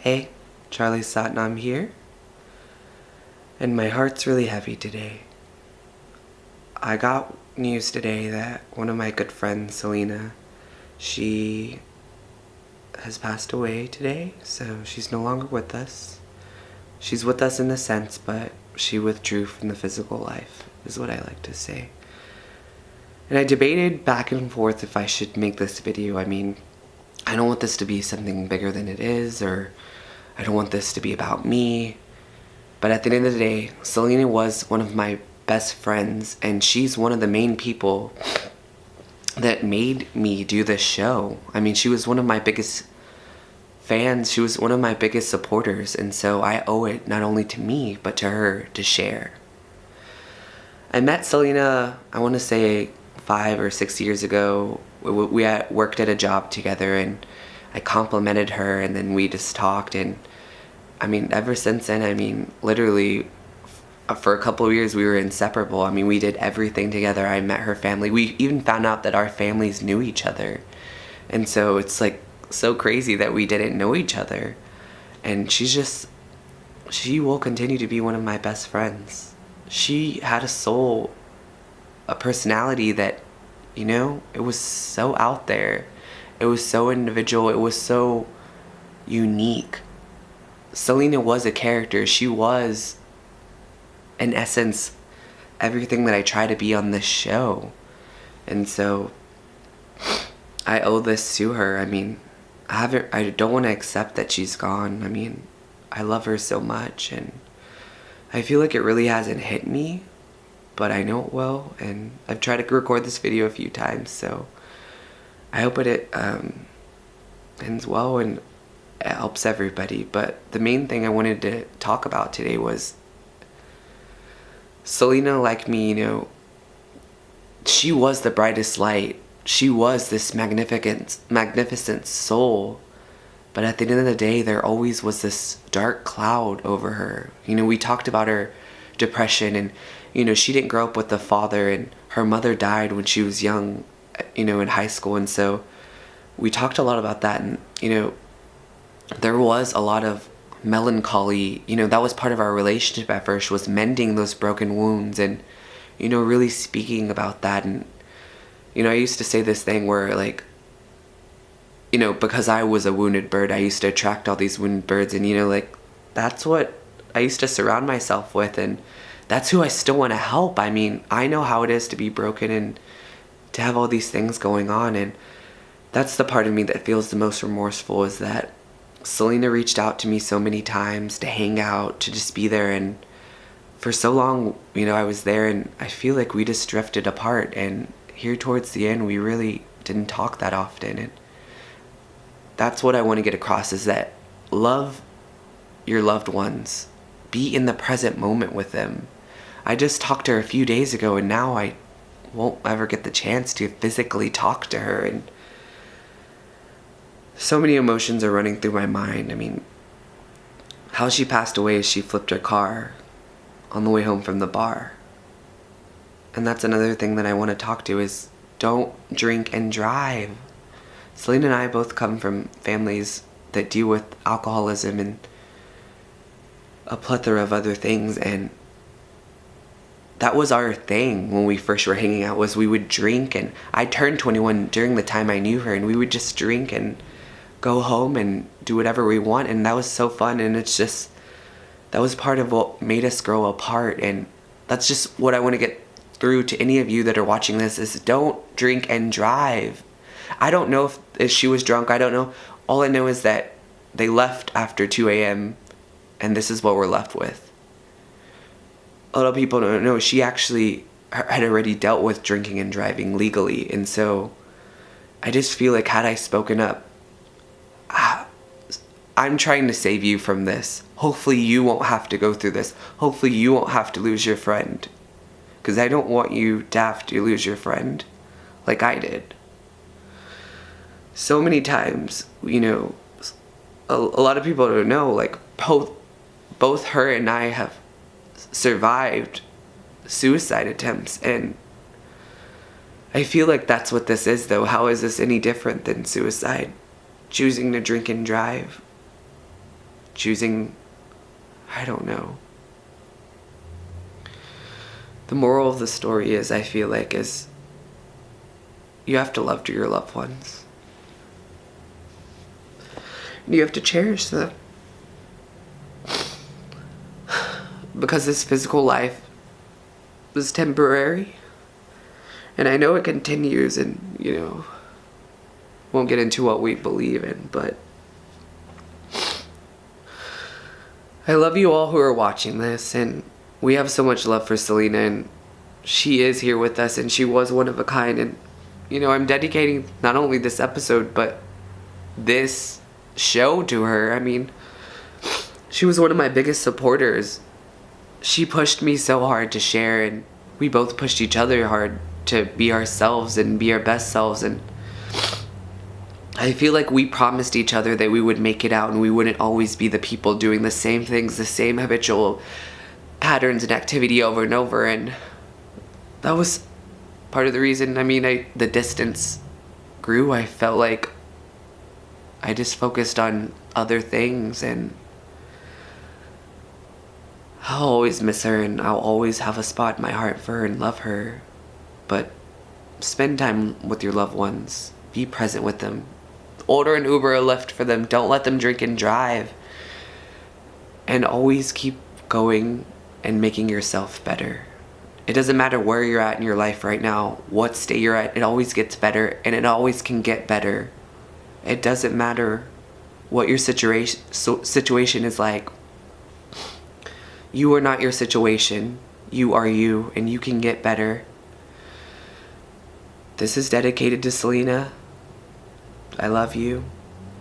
Hey, Charlie Satnam here, and my heart's really heavy today. I got news today that one of my good friends, Celina, she has passed away today, so she's no longer with us. She's with us in the sense, but she withdrew from the physical life, is what I like to say. And I debated back and forth if I should make this video. I mean, I don't want this to be something bigger than it is, or I don't want this to be about me. But at the end of the day, Celina was one of my best friends, and she's one of the main people that made me do this show. I mean, she was one of my biggest fans. She was one of my biggest supporters, and so I owe it not only to me, but to her to share. I met Celina, I want to say 5 or 6 years ago. We had worked at a job together, and I complimented her, and then we just talked, and I mean, ever since then, I mean, literally, for a couple of years, we were inseparable. I mean, we did everything together. I met her family. We even found out that our families knew each other. And so it's like so crazy that we didn't know each other. And she will continue to be one of my best friends. She had a soul, a personality that, it was so out there. It was so individual. It was so unique. Celina was a character. She was, in essence, everything that I try to be on this show. And so I owe this to her. I mean, I don't want to accept that she's gone. I mean, I love her so much, and I feel like it really hasn't hit me, but I know it will, and I've tried to record this video a few times, so I hope it ends well and it helps everybody. But the main thing I wanted to talk about today was Celina, like me, she was the brightest light. She was this magnificent soul. But at the end of the day, there always was this dark cloud over her. We talked about her depression, and, she didn't grow up with a father, and her mother died when she was young, in high school. And so we talked a lot about that, and, there was a lot of melancholy. That was part of our relationship at first, was mending those broken wounds and, really speaking about that. And, I used to say this thing where, like, because I was a wounded bird, I used to attract all these wounded birds, and, that's what I used to surround myself with, and that's who I still want to help. I mean, I know how it is to be broken and to have all these things going on, and that's the part of me that feels the most remorseful, is that Celina reached out to me so many times to hang out, to just be there, and for so long, I was there, and I feel like we just drifted apart, and here towards the end, we really didn't talk that often. And that's what I want to get across, is that love your loved ones. Be in the present moment with them. I just talked to her a few days ago, and now I won't ever get the chance to physically talk to her, and so many emotions are running through my mind. I mean, how she passed away is she flipped her car on the way home from the bar. And that's another thing that I want to talk to, is don't drink and drive. Celina and I both come from families that deal with alcoholism and a plethora of other things, and that was our thing when we first were hanging out, was we would drink. And I turned 21 during the time I knew her, and we would just drink and go home and do whatever we want, and that was so fun. And it's just, that was part of what made us grow apart, and that's just what I want to get through to any of you that are watching this, is don't drink and drive. I don't know if she was drunk. I don't know. All I know is that they left after 2 a.m. and this is what we're left with. A lot of people don't know, she actually had already dealt with drinking and driving legally, and so I just feel like, had I spoken up, I'm trying to save you from this. Hopefully you won't have to go through this. Hopefully you won't have to lose your friend, because I don't want you to have to lose your friend like I did. So many times, a lot of people don't know, like, both her and I have survived suicide attempts, and I feel like that's what this is, though. How is this any different than suicide? Choosing to drink and drive. choosing, I don't know. The moral of the story is, I feel like, is you have to love your loved ones. You have to cherish them. Because this physical life is temporary. And I know it continues, and, you know, won't get into what we believe in, but I love you all who are watching this, and we have so much love for Celina, and she is here with us, and she was one of a kind, and, you know, I'm dedicating not only this episode, but this show to her. I mean, she was one of my biggest supporters. She pushed me so hard to share, and we both pushed each other hard to be ourselves and be our best selves, and I feel like we promised each other that we would make it out and we wouldn't always be the people doing the same things, the same habitual patterns and activity over and over, and that was part of the reason. I mean, the distance grew. I felt like I just focused on other things, and I'll always miss her, and I'll always have a spot in my heart for her and love her. But spend time with your loved ones. Be present with them. Order an Uber or Lyft for them. Don't let them drink and drive. And always keep going and making yourself better. It doesn't matter where you're at in your life right now, what state you're at, it always gets better, and it always can get better. It doesn't matter what your situation is like. You are not your situation. You are you, and you can get better. This is dedicated to Celina. I love you.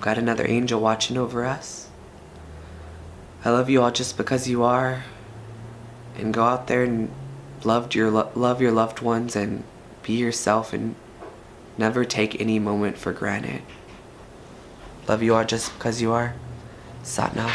Got another angel watching over us. I love you all just because you are. And go out there and love your loved ones, and be yourself, and never take any moment for granted. Love you all just because you are. Satnam.